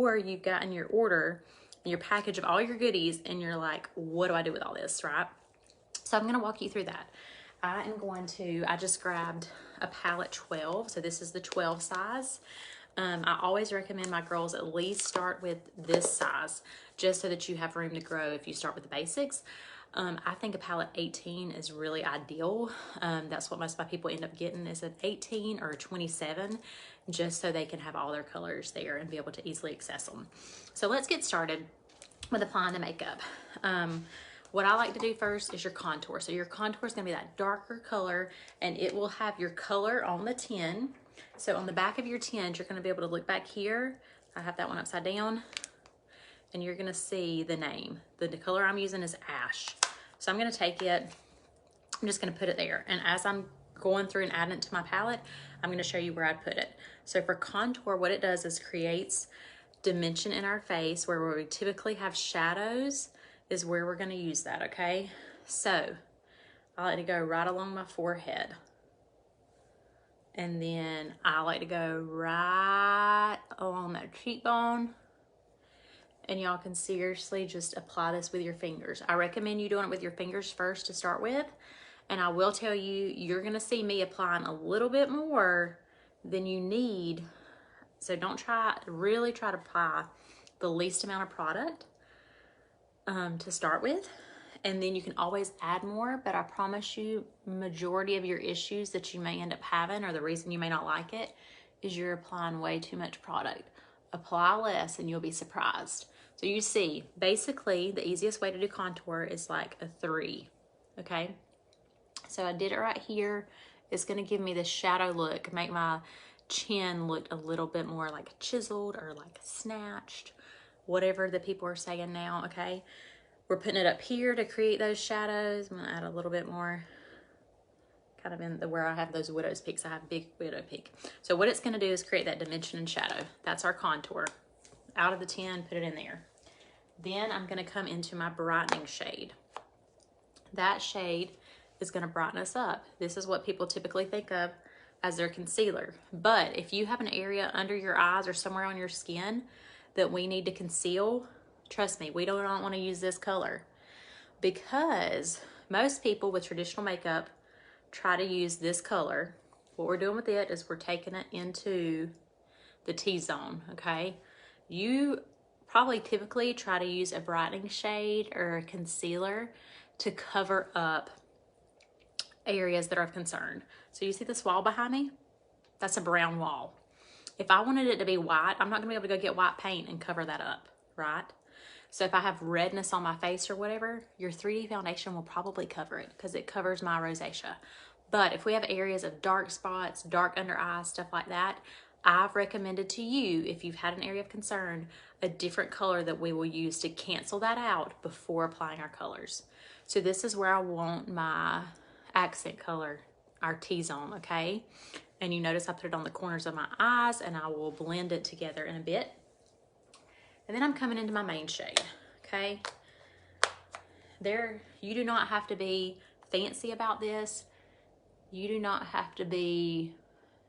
or you've gotten your order, your package of all your goodies, and you're like, what do I do with all this, right? So I'm gonna walk you through that. I just grabbed a palette 12, so this is the 12 size. I always recommend my girls at least start with this size, just so that you have room to grow if you start with the basics. I think a palette 18 is really ideal. That's what most of my people end up getting, is an 18 or a 27, just so they can have all their colors there and be able to easily access them. So let's get started with applying the makeup. What I like to do first is your contour. So your contour is gonna be that darker color, and it will have your color on the tin. So on the back of your tins, you're gonna be able to look back here. I have that one upside down, and you're gonna see the name. The color I'm using is Ash. So I'm gonna take it, I'm just gonna put it there. And as I'm going through and adding it to my palette, I'm gonna show you where I'd put it. So for contour, what it does is creates dimension in our face. Where we typically have shadows is where we're gonna use that, okay? So I like to go right along my forehead. And then I like to go right along that cheekbone. And y'all can seriously just apply this with your fingers. I recommend you doing it with your fingers first to start with. And I will tell you, you're gonna see me applying a little bit more than you need. So don't really try to apply the least amount of product to start with. And then you can always add more, but I promise you, majority of your issues that you may end up having, or the reason you may not like it, is you're applying way too much product. Apply less and you'll be surprised. So you see, basically the easiest way to do contour is like a 3, okay? So I did it right here. It's gonna give me this shadow look, make my chin look a little bit more like chiseled or like snatched, whatever the people are saying now, okay? We're putting it up here to create those shadows. I'm gonna add a little bit more, kind of in where I have those widow's peaks. I have big widow peak. So what it's gonna do is create that dimension and shadow. That's our contour. Out of the tin, put it in there. Then I'm gonna come into my brightening shade. That shade is gonna brighten us up. This is what people typically think of as their concealer. But if you have an area under your eyes or somewhere on your skin that we need to conceal, trust me, we do not want to use this color, because most people with traditional makeup try to use this color. What we're doing with it is we're taking it into the T-zone, okay? You probably typically try to use a brightening shade or a concealer to cover up areas that are of concern. So you see this wall behind me? That's a brown wall. If I wanted it to be white, I'm not gonna be able to go get white paint and cover that up, right? So if I have redness on my face or whatever, your 3D foundation will probably cover it because it covers my rosacea. But if we have areas of dark spots, dark under eyes, stuff like that, I've recommended to you, if you've had an area of concern, a different color that we will use to cancel that out before applying our colors. So this is where I want my accent color, our T-zone, okay? And you notice I put it on the corners of my eyes, and I will blend it together in a bit. And then I'm coming into my main shade, okay? You do not have to be fancy about this. You do not have to be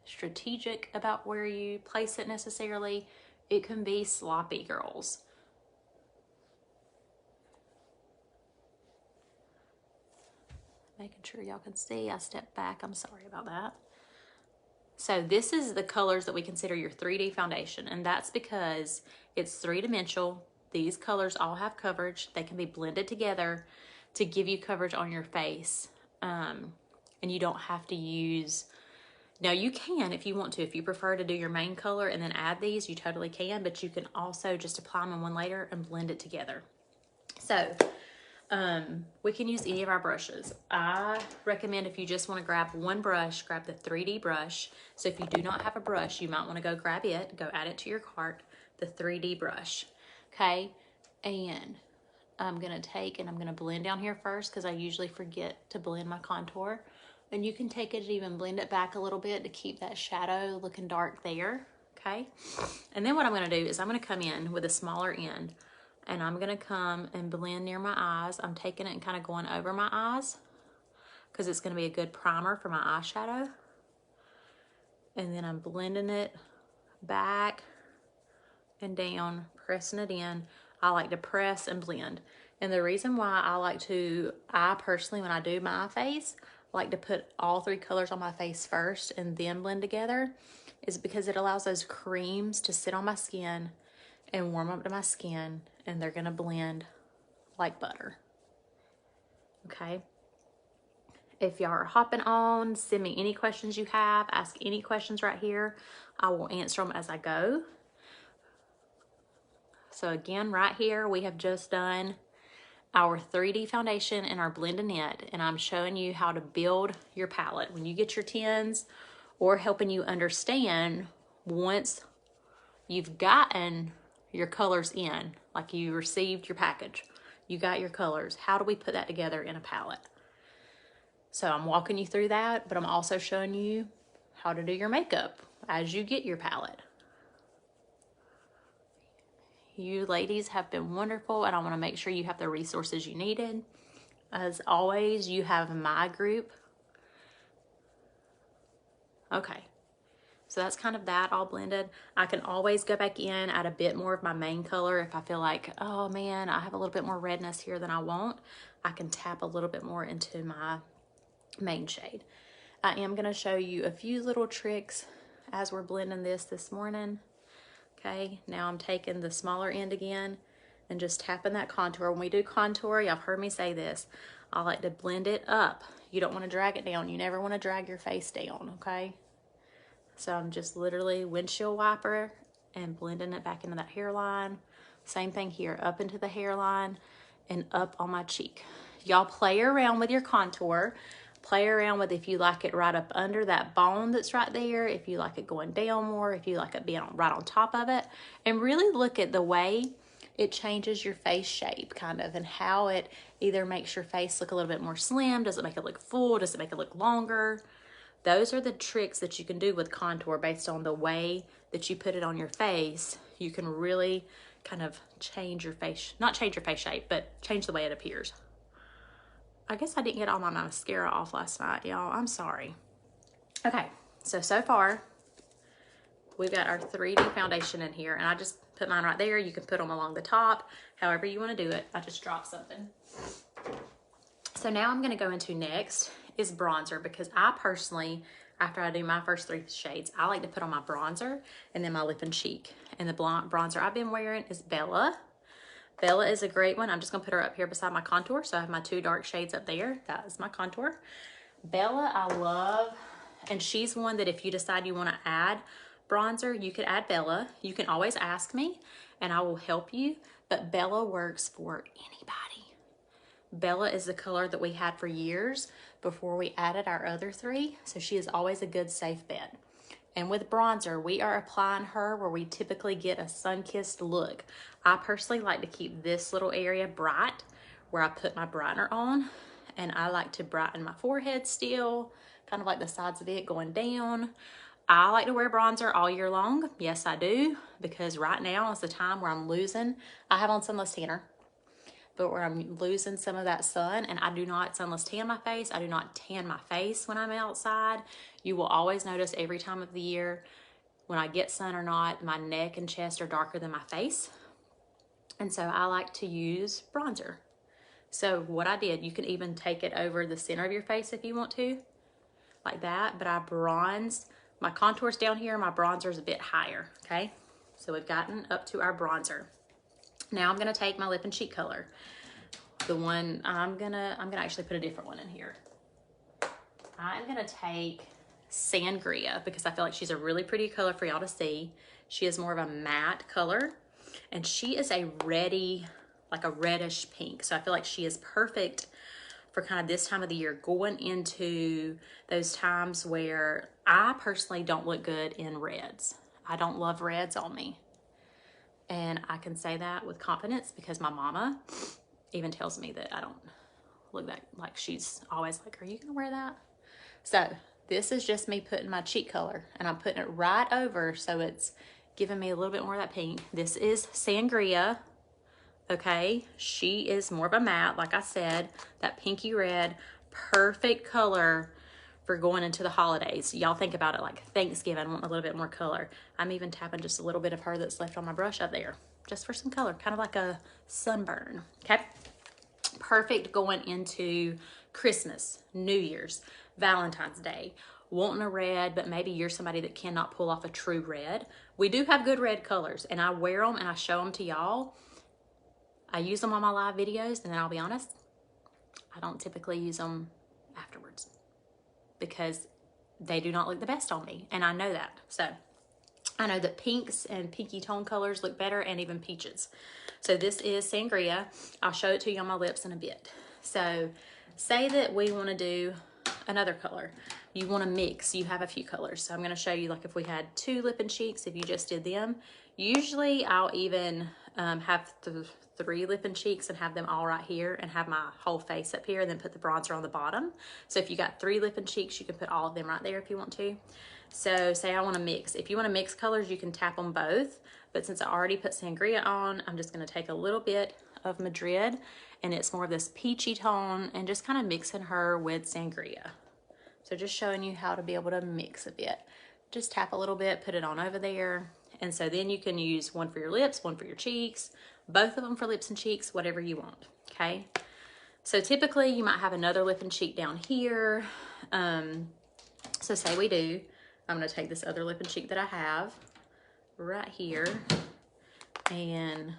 strategic about where you place it necessarily. It can be sloppy, girls. Making sure y'all can see. I stepped back. I'm sorry about that. So this is the colors that we consider your 3D foundation, and that's because it's 3-dimensional. These colors all have coverage. They can be blended together to give you coverage on your face. And you don't have to use, now you can if you want to. If you prefer to do your main color and then add these, you totally can, but you can also just apply them in one layer and blend it together. So we can use any of our brushes. I recommend, if you just want to grab one brush, grab the 3D brush. So if you do not have a brush, you might want to go grab it, go add it to your cart, the 3D brush, okay? And I'm gonna take and I'm gonna blend down here first, because I usually forget to blend my contour. And you can take it and even blend it back a little bit to keep that shadow looking dark there, okay? And then what I'm gonna do is I'm gonna come in with a smaller end, and I'm gonna come and blend near my eyes. I'm taking it and kind of going over my eyes, because it's gonna be a good primer for my eyeshadow. And then I'm blending it back and down, pressing it in. I like to press and blend. And the reason why I personally, when I do my face, like to put all 3 colors on my face first and then blend together, is because it allows those creams to sit on my skin and warm up to my skin, and they're gonna blend like butter. Okay? If y'all are hopping on, send me any questions you have, ask any questions right here. I will answer them as I go. So again, right here, we have just done our 3D foundation and our blend and knit, and I'm showing you how to build your palette. When you get your 10s, or helping you understand once you've gotten your colors in, like you received your package, you got your colors, how do we put that together in a palette? So I'm walking you through that, but I'm also showing you how to do your makeup as you get your palette. You ladies have been wonderful, and I want to make sure you have the resources you needed. As always, you have my group. Okay, so that's kind of that all blended. I can always go back in, add a bit more of my main color if I feel like, oh man, I have a little bit more redness here than I want. I can tap a little bit more into my main shade. I am going to show you a few little tricks as we're blending this morning. Okay, now I'm taking the smaller end again and just tapping that contour. When we do contour, y'all have heard me say this, I like to blend it up. You don't want to drag it down. You never want to drag your face down, okay? So I'm just literally windshield wiper and blending it back into that hairline. Same thing here, up into the hairline and up on my cheek. Y'all play around with your contour. Play around with if you like it right up under that bone that's right there, if you like it going down more, if you like it being right on top of it, and really look at the way it changes your face shape kind of, and how it either makes your face look a little bit more slim, does it make it look full, does it make it look longer? Those are the tricks that you can do with contour based on the way that you put it on your face. You can really kind of change your face, not change your face shape, but change the way it appears. I guess I didn't get all my mascara off last night, y'all. I'm sorry. Okay, so far, we've got our 3D foundation in here, and I just put mine right there. You can put them along the top, however you want to do it. I just dropped something. So now I'm going to go into next is bronzer, because I personally, after I do my first 3 shades, I like to put on my bronzer and then my lip and cheek. And the bronzer I've been wearing is Bella. Bella is a great one. I'm just gonna put her up here beside my contour. So I have my 2 dark shades up there. That is my contour. Bella, I love, and she's one that if you decide you wanna add bronzer, you could add Bella. You can always ask me and I will help you, but Bella works for anybody. Bella is the color that we had for years before we added our other 3. So she is always a good, safe bet. And with bronzer, we are applying her where we typically get a sun-kissed look. I personally like to keep this little area bright where I put my brightener on. And I like to brighten my forehead still, kind of like the sides of it going down. I like to wear bronzer all year long. Yes, I do, because right now is the time where I'm losing. I have on sunless tanner, but where I'm losing some of that sun, and I do not sunless tan my face. I do not tan my face when I'm outside. You will always notice every time of the year when I get sun or not, my neck and chest are darker than my face. And so I like to use bronzer. So what I did, you can even take it over the center of your face if you want to, like that, but I bronzed. My contour's down here, my bronzer's a bit higher, okay? So we've gotten up to our bronzer. Now I'm gonna take my lip and cheek color. The one, I'm gonna actually put a different one in here. I'm gonna take Sangria because I feel like she's a really pretty color for y'all to see. She is more of a matte color, and she is a reddy, like a reddish pink. So I feel like she is perfect for kind of this time of the year, going into those times where I personally don't look good in reds. I don't love reds on me. And I can say that with confidence because my mama even tells me that I don't look that, like she's always like, are you gonna wear that? So this is just me putting my cheek color, and I'm putting it right over so it's giving me a little bit more of that pink. This is Sangria, okay? She is more of a matte, like I said, that pinky red, perfect color for going into the holidays. Y'all think about it like Thanksgiving, wanting a little bit more color. I'm even tapping just a little bit of her that's left on my brush up there, just for some color, kind of like a sunburn, okay? Perfect going into Christmas, New Year's, Valentine's Day. Wanting a red, but maybe you're somebody that cannot pull off a true red. We do have good red colors, and I wear them and I show them to y'all. I use them on my live videos, and then I'll be honest, I don't typically use them afterwards because they do not look the best on me, and I know that. So I know that pinks and pinky tone colors look better, and even peaches. So this is Sangria. I'll show it to you on my lips in a bit. So say that we want to do another color. You want to mix, you have a few colors. So I'm going to show you, like if we had 2 lip and cheeks, if you just did them. Usually I'll even have 3 lip and cheeks and have them all right here and have my whole face up here and then put the bronzer on the bottom. So if you got 3 lip and cheeks, you can put all of them right there if you want to. So say I want to mix. If you want to mix colors, you can tap them both. But since I already put Sangria on, I'm just going to take a little bit of Madrid, and it's more of this peachy tone, and just kind of mixing her with Sangria. So just showing you how to be able to mix a bit. Just tap a little bit, put it on over there. And so then you can use one for your lips, one for your cheeks, both of them for lips and cheeks, whatever you want, okay? So typically you might have another lip and cheek down here. So say we do, I'm gonna take this other lip and cheek that I have right here and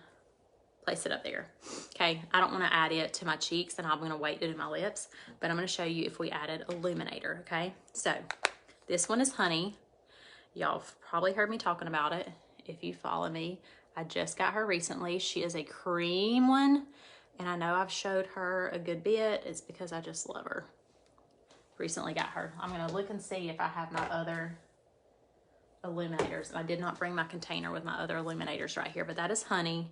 place it up there. Okay, I don't want to add it to my cheeks, and I'm going to wait to do my lips, but I'm going to show you if we added Illuminator. Okay, so this one is Honey. Y'all have probably heard me talking about it if you follow me. I just got her recently. She is a cream one, and I know I've showed her a good bit. It's because I just love her. Recently got her. I'm going to look and see if I have my other illuminators. I did not bring my container with my other illuminators right here, but that is Honey.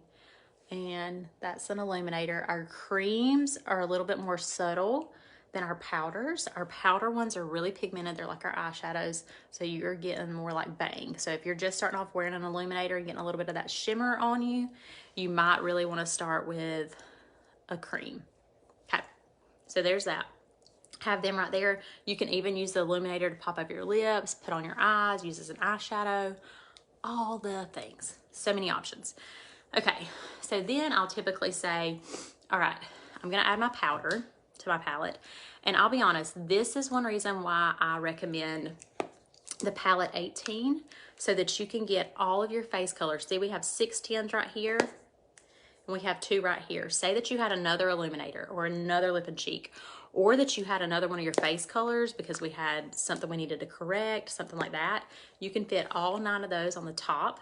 And that's an illuminator. Our creams are a little bit more subtle than our powders. Our powder ones are really pigmented. They're like our eyeshadows. So you're getting more like bang. So if you're just starting off wearing an illuminator and getting a little bit of that shimmer on you, you might really want to start with a cream. Okay, so there's that. Have them right there. You can even use the illuminator to pop up your lips, put on your eyes, use as an eyeshadow, all the things. So many options. Okay, so then I'll typically say, all right, I'm gonna add my powder to my palette. And I'll be honest, this is one reason why I recommend the palette 18, so that you can get all of your face colors. See, we have 6 tins right here, and we have 2 right here. Say that you had another illuminator or another lip and cheek, or that you had another one of your face colors because we had something we needed to correct, something like that. You can fit all 9 of those on the top.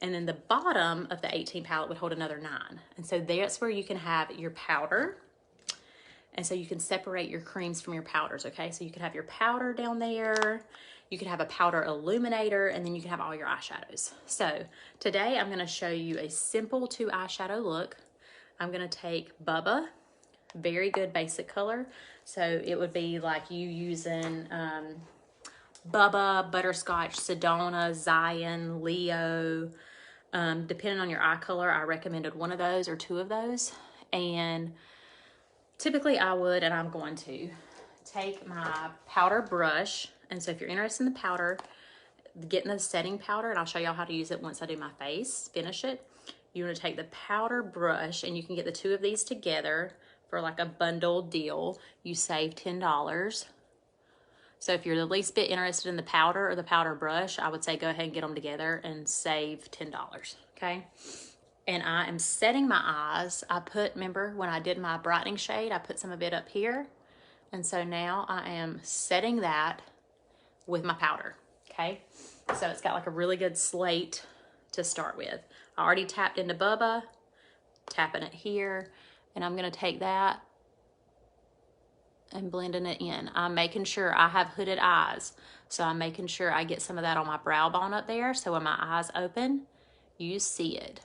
And then the bottom of the 18 palette would hold another 9. And so that's where you can have your powder. And so you can separate your creams from your powders, okay? So you could have your powder down there. You could have a powder illuminator, and then you can have all your eyeshadows. So today I'm gonna show you a simple 2 eyeshadow look. I'm gonna take Bubba, very good basic color. So it would be like you using Bubba, Butterscotch, Sedona, Zion, Leo. Depending on your eye color, I recommended one of those or 2 of those. And typically I would, and I'm going to, take my powder brush. And so if you're interested in the powder, getting the setting powder, and I'll show y'all how to use it once I do my face, finish it. You want to take the powder brush, and you can get the 2 of these together for like a bundle deal. You save $10. So if you're the least bit interested in the powder or the powder brush, I would say go ahead and get them together and save $10, okay? And I am setting my eyes. I put, remember when I did my brightening shade, I put some of it up here. And so now I am setting that with my powder, okay? So it's got like a really good slate to start with. I already tapped into Bubba, tapping it here, and I'm gonna take that and blending it in. I'm making sure I have hooded eyes. So I'm making sure I get some of that on my brow bone up there. So when my eyes open, you see it.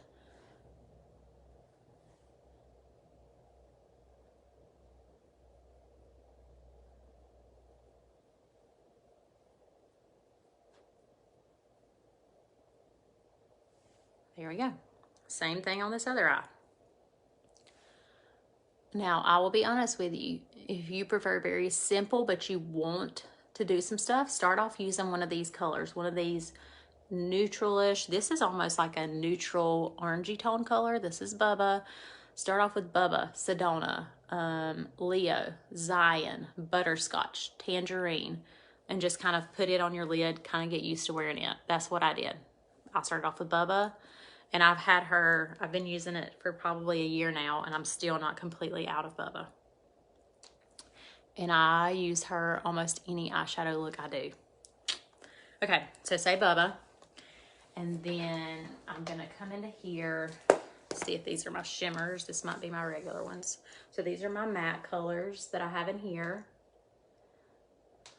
There we go. Same thing on this other eye. Now, I will be honest with you. If you prefer very simple, but you want to do some stuff, start off using one of these colors, one of these neutralish. This is almost like a neutral orangey tone color. This is Bubba. Start off with Bubba, Sedona, Leo, Zion, Butterscotch, Tangerine, and just kind of put it on your lid, kind of get used to wearing it. That's what I did. I started off with Bubba, and I've been using it for probably a year now, and I'm still not completely out of Bubba. And I use her almost any eyeshadow look I do. Okay, so say Bubba. And then I'm gonna come into here, see if these are my shimmers. This might be my regular ones. So these are my matte colors that I have in here.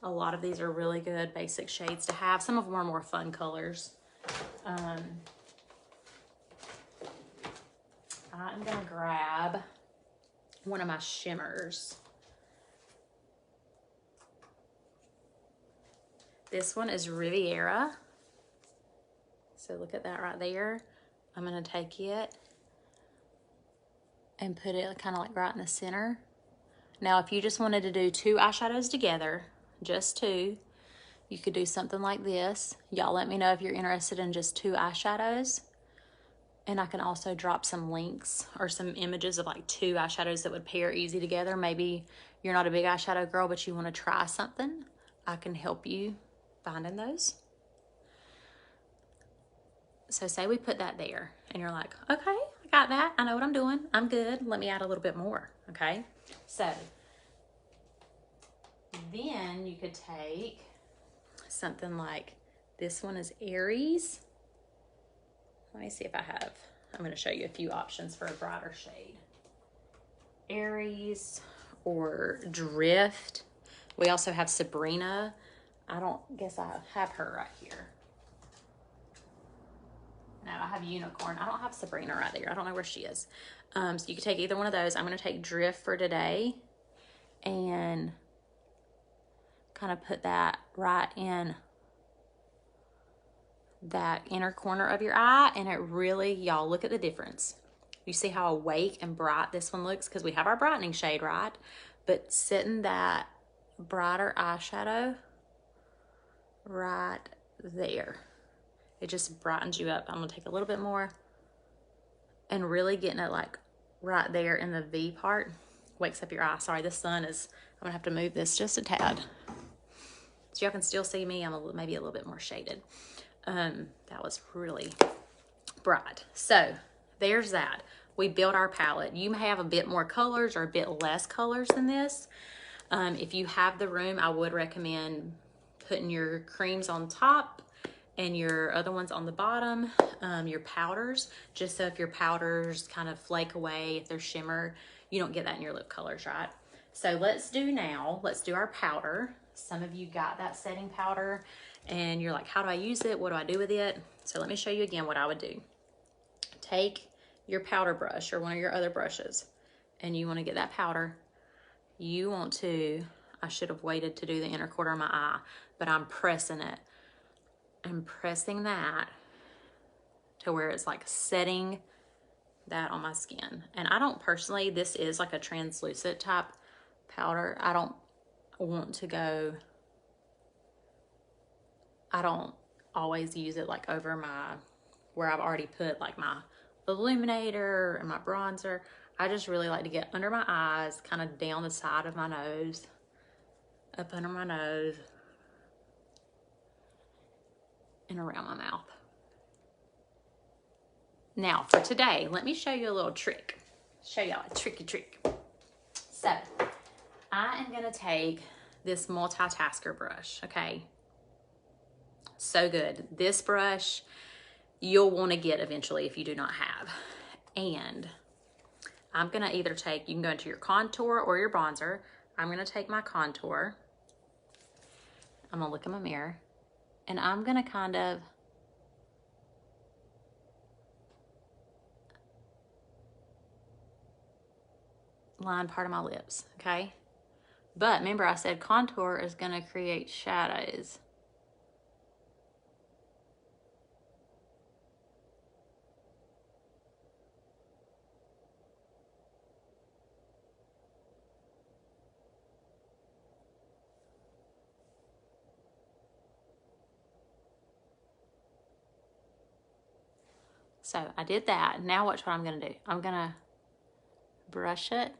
A lot of these are really good basic shades to have. Some of them are more fun colors. I'm gonna grab one of my shimmers. This one is Riviera. So look at that right there. I'm gonna take it and put it kind of like right in the center. Now, if you just wanted to do 2 eyeshadows together, just 2, you could do something like this. Y'all let me know if you're interested in just 2 eyeshadows. And I can also drop some links or some images of like 2 eyeshadows that would pair easy together. Maybe you're not a big eyeshadow girl, but you want to try something. I can help you finding those. So say we put that there and you're like, okay, I got that. I know what I'm doing. I'm good. Let me add a little bit more, okay? So then you could take something like, this one is Aries. Let me see if I'm gonna show you a few options for a brighter shade. Aries or Drift. We also have Sabrina. I don't guess I have her right here. No, I have Unicorn. I don't have Sabrina right there. I don't know where she is. So you could take either one of those. I'm going to take Drift for today and kind of put that right in that inner corner of your eye. And it really, y'all, look at the difference. You see how awake and bright this one looks? Because we have our brightening shade, right? But setting that brighter eyeshadow right there, it just brightens you up. I'm gonna take a little bit more and really getting it like right there in the V part. Wakes up your eye. Sorry, the sun is, I'm gonna have to move this just a tad. So y'all can still see me. I'm maybe a little bit more shaded. That was really bright. So there's that. We built our palette. You may have a bit more colors or a bit less colors than this. If you have the room, I would recommend putting your creams on top and your other ones on the bottom, your powders, just so if your powders kind of flake away, if they're shimmer, you don't get that in your lip colors, right? So let's do our powder. Some of you got that setting powder and you're like, how do I use it? What do I do with it? So let me show you again what I would do. Take your powder brush or one of your other brushes and you want to get that powder. You want to, I should have waited to do the inner corner of my eye, but I'm pressing it. I'm pressing that to where it's like setting that on my skin. And I don't personally, this is like a translucent type powder. I don't want to go, I don't always use it like over my, where I've already put like my illuminator and my bronzer. I just really like to get under my eyes, kind of down the side of my nose, up under my nose, and around my mouth. Now for today, let me show you a little trick. Show y'all a tricky trick. So I am gonna take this multitasker brush, okay? So good. This brush you'll wanna get eventually if you do not have. And I'm gonna either take, you can go into your contour or your bronzer. I'm gonna take my contour. I'm gonna look in my mirror and I'm gonna kind of line part of my lips, okay? But remember I said contour is gonna create shadows. So I did that. Now watch what I'm going to do. I'm going to brush it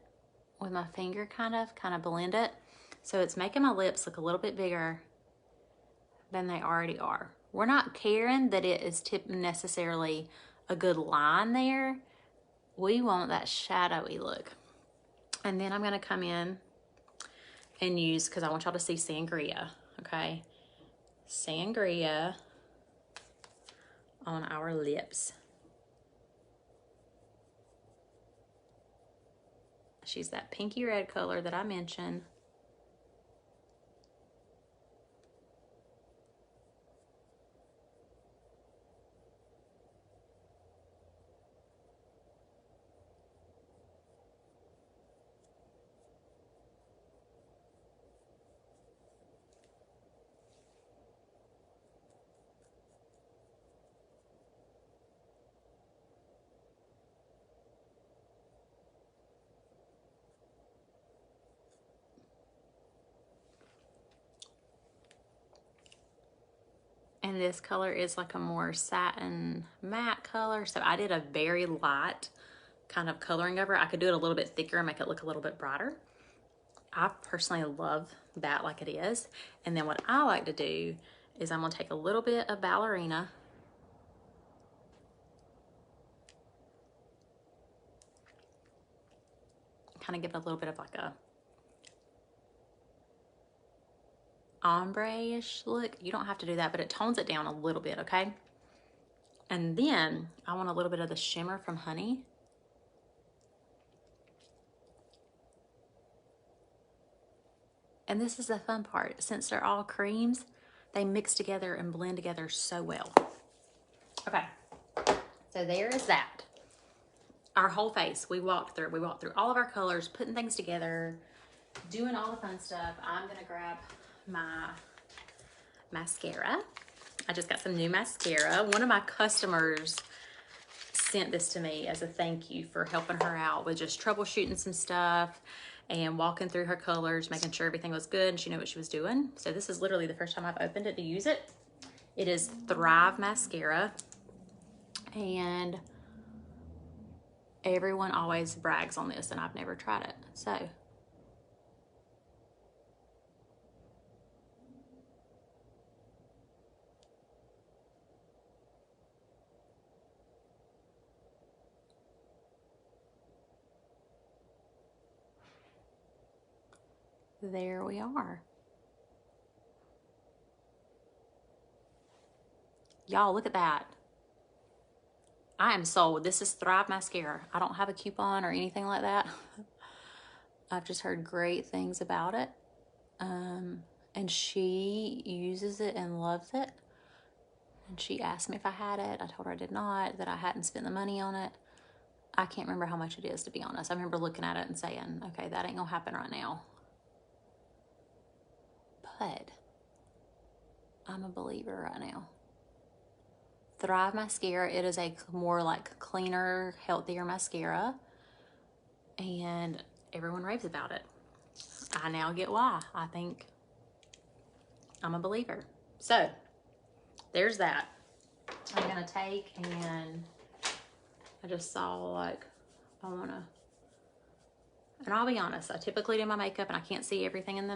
with my finger, kind of blend it. So it's making my lips look a little bit bigger than they already are. We're not caring that it is necessarily a good line there. We want that shadowy look. And then I'm going to come in and use, because I want y'all to see sangria, okay? Sangria on our lips. She's that pinky red color that I mentioned. And this color is like a more satin matte color. So I did a very light kind of coloring over. I could do it a little bit thicker and make it look a little bit brighter. I personally love that like it is. And then what I like to do is I'm gonna take a little bit of ballerina. Kind of give it a little bit of like a ombre-ish look. You don't have to do that, but it tones it down a little bit, okay? And then I want a little bit of the shimmer from Honey. And this is the fun part. Since they're all creams, they mix together and blend together so well. Okay, so there is that. Our whole face, we walked through all of our colors, putting things together, doing all the fun stuff. I'm gonna grab my mascara. I just got some new mascara. One of my customers sent this to me as a thank you for helping her out with just troubleshooting some stuff and walking through her colors, making sure everything was good and she knew what she was doing. So this is literally the first time I've opened it to use it. It is Thrive Mascara, and everyone always brags on this and I've never tried it. So there we are. Y'all, look at that. I am sold. This is Thrive Mascara. I don't have a coupon or anything like that. I've just heard great things about it. And she uses it and loves it. And she asked me if I had it. I told her I did not, that I hadn't spent the money on it. I can't remember how much it is, to be honest. I remember looking at it and saying, okay, that ain't gonna happen right now. But I'm a believer right now. Thrive Mascara, it is a more like cleaner, healthier mascara. And everyone raves about it. I now get why. I think I'm a believer. So there's that. I'm gonna take, and I just saw like, I wanna, and I'll be honest, I typically do my makeup and I can't see everything in the